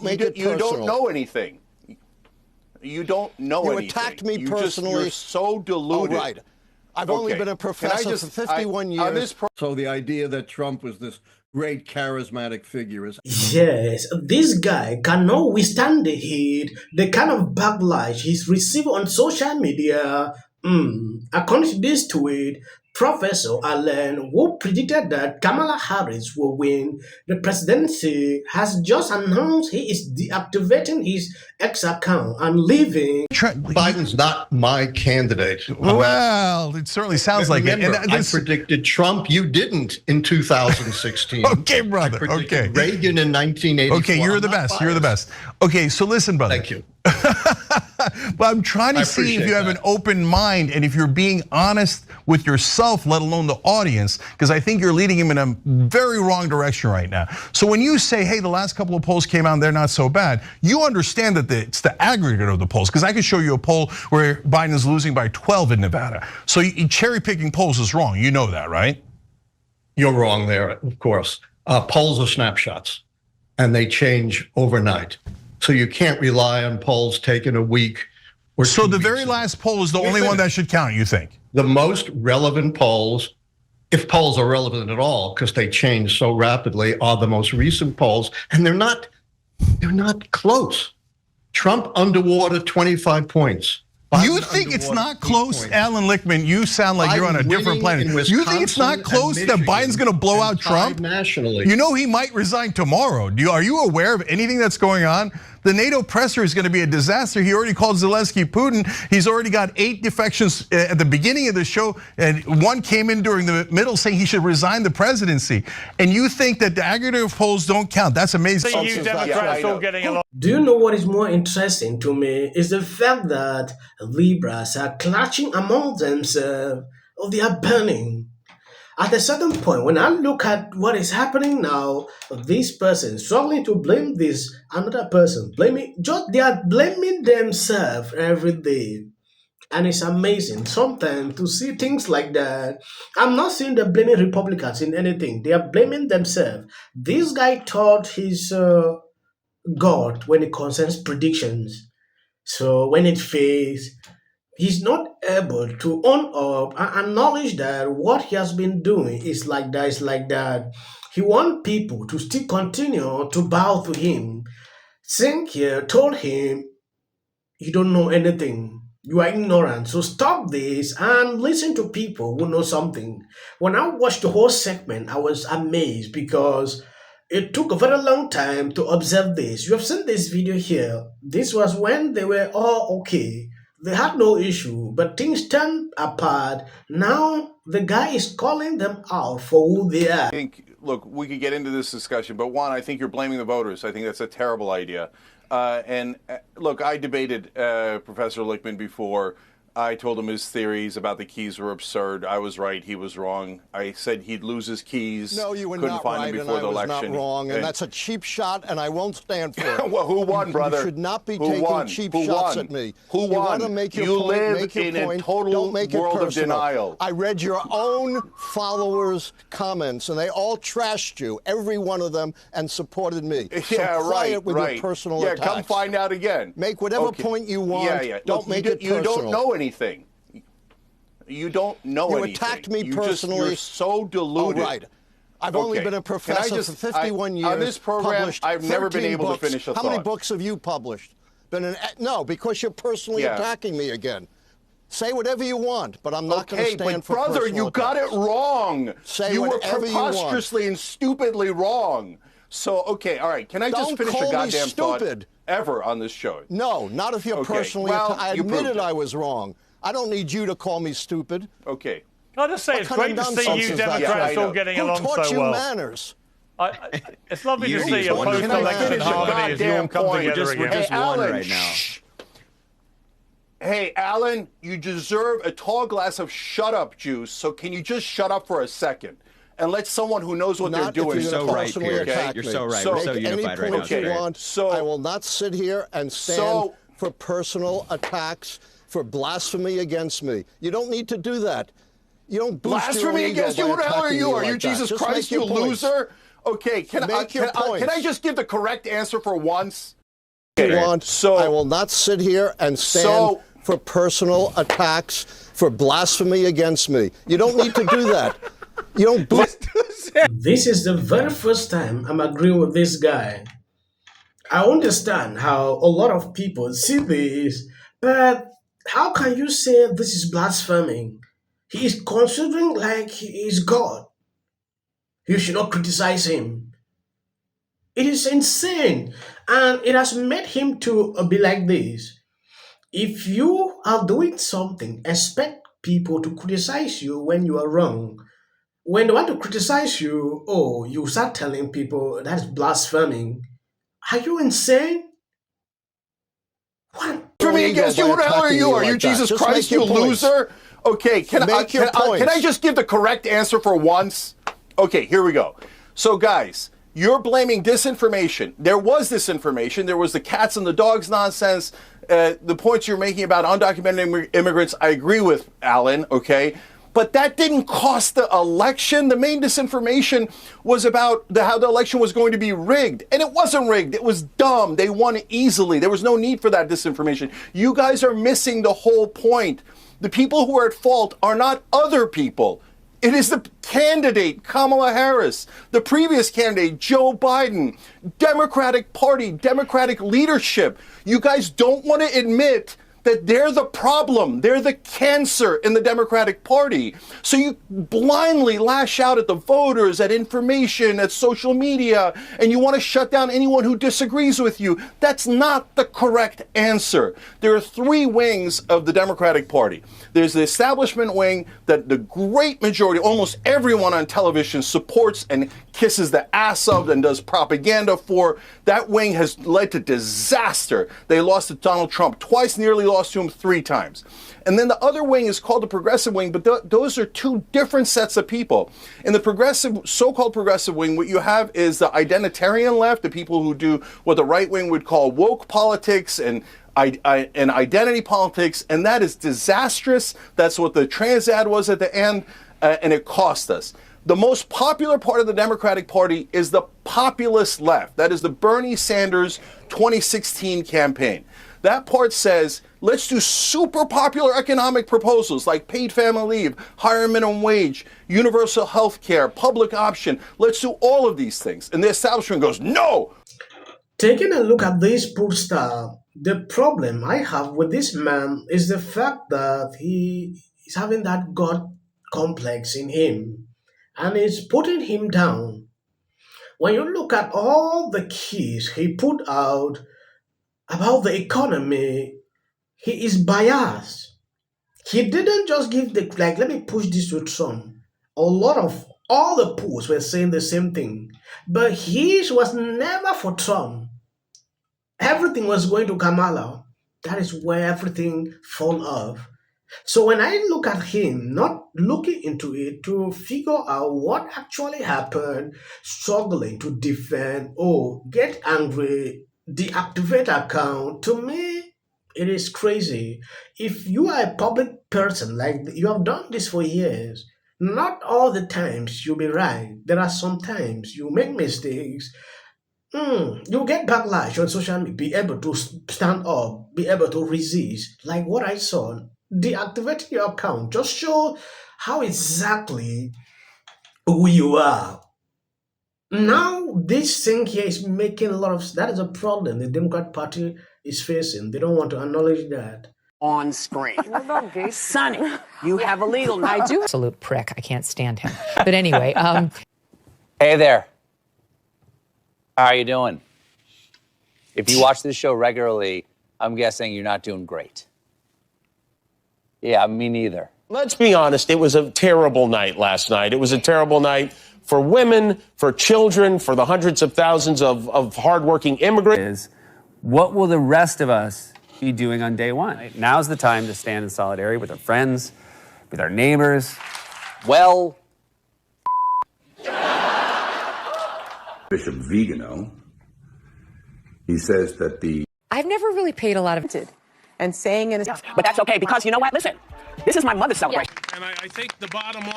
make it personal. You don't know anything. You don't know anything. You attacked me personally. You're so deluded. Oh, right. I've only been a professor for 51 years. So the idea that Trump was this great charismatic figure is... Yes, this guy cannot withstand the heat, the kind of backlash he's received on social media. According to this tweet, Professor Allan, who predicted that Kamala Harris will win the presidency, has just announced he is deactivating his X account and leaving. Biden's not my candidate. Well, it certainly sounds like it. And I predicted Trump. You didn't in 2016. Okay, brother. I predicted Okay. Reagan in 1984. Okay, you're the best. You're the best. Okay, so listen, brother. Thank you. But I'm trying to see if you have an open mind and if you're being honest with yourself, let alone the audience, because I think you're leading him in a very wrong direction right now. So when you say, hey, the last couple of polls came out, they're not so bad, you understand that it's the aggregate of the polls, because I could show you a poll where Biden is losing by 12 in Nevada. So cherry picking polls is wrong. You know that, right? You're wrong there, of course. Polls are snapshots and they change overnight. So you can't rely on polls taken a week or 2 So the weeks very last poll is the only one that should count, you think? The most relevant polls, if polls are relevant at all, because they change so rapidly, are the most recent polls, and they're not close. Trump underwater 25 points. You think it's not close, Allan Lichtman? You sound like you're on a different planet. You think it's not close that Biden's going to blow out Trump? Nationally. You know he might resign tomorrow. Are you aware of anything that's going on? The NATO presser is going to be a disaster. He already called Zelensky Putin. He's already got 8 defections at the beginning of the show, and 1 came in during the middle saying he should resign the presidency. And you think that the aggregate polls don't count? That's amazing. You Democrats all getting along. Do you know what is more interesting to me is the fact that Libras are clashing among themselves, or they are burning. At a certain point, when I look at what is happening now, this person struggling to blame this another person, they are blaming themselves every day. And it's amazing sometimes to see things like that. I'm not saying they're blaming Republicans in anything. They are blaming themselves. This guy thought he's God when it concerns predictions. So when it fails, he's not able to own up and acknowledge that what he has been doing is like that. He wants people to still continue to bow to him. Cenk here told him, you don't know anything. You are ignorant. So stop this and listen to people who know something. When I watched the whole segment, I was amazed because it took a very long time to observe this. You have seen this video here. This was when they were all okay. They had no issue, but things turned apart. Now the guy is calling them out for who they are. I think, look, we could get into this discussion, but one, I think you're blaming the voters. I think that's a terrible idea. And look, I debated Professor Lichtman before. I told him his theories about the keys were absurd. I was right, he was wrong. I said he'd lose his keys. No, you were couldn't not find right, them before the and I was election. not wrong, and that's a cheap shot, and I won't stand for it. Well, who won, brother? You should not be taking cheap shots at me. Who won? You want to make your point, live make your in point. a total Don't make it world personal. of denial. I read your own followers' comments, and they all trashed you, every one of them, and supported me. So Yeah, quiet with your personal attacks. Yeah, come find out again. Make whatever point you want. Don't Look, make it personal. You don't know anything. You don't know anything. You attacked me personally. You're so deluded. Oh, right. I've only been a professor for 51 years. On this program, I've never been able to finish a thought. How many books have you published? No, because you're personally attacking me again. Say whatever you want, but I'm not going to stand for personal brother, you got it wrong. Say whatever you want. You were preposterously and stupidly wrong. So, okay, all right. Can I just finish a goddamn thought ever on this show? No, not if you're personally. I admitted I was wrong. I don't need you to call me stupid. Okay. I'll just say it's great to see you Democrats all getting along so well. Who taught you manners? It's lovely to see a post-election harmony as you all come together again. Hey, Allan, right now. Hey, Allan, you deserve a tall glass of shut-up juice, so can you just shut up for a second? And let someone who knows what they're doing. You're so right, okay? You're so right. We're so unified right now. I will not sit here and stand for personal attacks, for blasphemy against me. You don't need to do that. You don't boost blasphemy your ego against you? by Who the hell are attacking you? me Are you like that. Jesus Just Christ, make your you point. loser? Okay, can I just give the correct answer for once? So I will not sit here and stand for personal attacks, for blasphemy against me. You don't need to do that. You don't. This is the very first time I'm agreeing with this guy. I understand how a lot of people see this, but how can you say this is blaspheming? He is considering like he is God. You should not criticize him. It is insane, and it has made him to be like this. If you are doing something, expect people to criticize you when you are wrong. When they want to criticize you, you start telling people that's blaspheming. Are you insane? What? For me against you, who the hell are you? Are you Jesus Christ, you loser? Okay, can I just give the correct answer for once? Okay, here we go. So guys, you're blaming disinformation. There was disinformation. There was the cats and the dogs nonsense. The points you're making about undocumented immigrants, I agree with, Allan, okay? But that didn't cost the election. The main disinformation was about how the election was going to be rigged. And it wasn't rigged. It was dumb. They won easily. There was no need for that disinformation. You guys are missing the whole point. The people who are at fault are not other people. It is the candidate, Kamala Harris, the previous candidate, Joe Biden, Democratic Party, Democratic leadership. You guys don't want to admit that they're the problem. They're the cancer in the Democratic Party. So you blindly lash out at the voters, at information, at social media, and you want to shut down anyone who disagrees with you. That's not the correct answer. There are three wings of the Democratic Party. There's the establishment wing that the great majority, almost everyone on television supports and kisses the ass of and does propaganda for. That wing has led to disaster. They lost to Donald Trump twice, nearly lost to him 3 times. And then the other wing is called the progressive wing, but those are two different sets of people. In the progressive, so-called progressive wing, what you have is the identitarian left, the people who do what the right wing would call woke politics and identity politics, and that is disastrous. That's what the trans ad was at the end, and it cost us. The most popular part of the Democratic Party is the populist left. That is the Bernie Sanders 2016 campaign. That part says, let's do super popular economic proposals like paid family leave, higher minimum wage, universal health care, public option. Let's do all of these things. And the establishment goes, no! Taking a look at this pollster, the problem I have with this man is the fact that he is having that God complex in him and it's putting him down. When you look at all the keys he put out about the economy, he is biased. He didn't just give let me push this to Trump. All the polls were saying the same thing, but his was never for Trump. Everything was going to Kamala. That is where everything fall off. So when I look at him, not looking into it to figure out what actually happened, struggling to defend, get angry, deactivate account, to me, it is crazy. If you are a public person, like you have done this for years, not all the times you'll be right. There are some times you make mistakes. You get backlash on social media, be able to stand up, be able to resist. Like what I saw, deactivate your account. Just show how exactly who you are. Now, this thing here is making a lot of... That is a problem the Democrat Party is facing. They don't want to acknowledge that. On screen. Sonny, you have a legal name. I do. Absolute prick. I can't stand him. But anyway. Hey there. How are you doing? If you watch this show regularly, I'm guessing you're not doing great. Yeah, me neither. Let's be honest, it was a terrible night last night. It was a terrible night for women, for children, for the hundreds of thousands of hardworking immigrants. What will the rest of us be doing on day one? Now's the time to stand in solidarity with our friends, with our neighbors. Well, Bishop Vigano, he says that I've never really paid a lot of... And saying it is... But that's okay, because you know what? Listen, this is my mother's celebration. And I think the bottom line...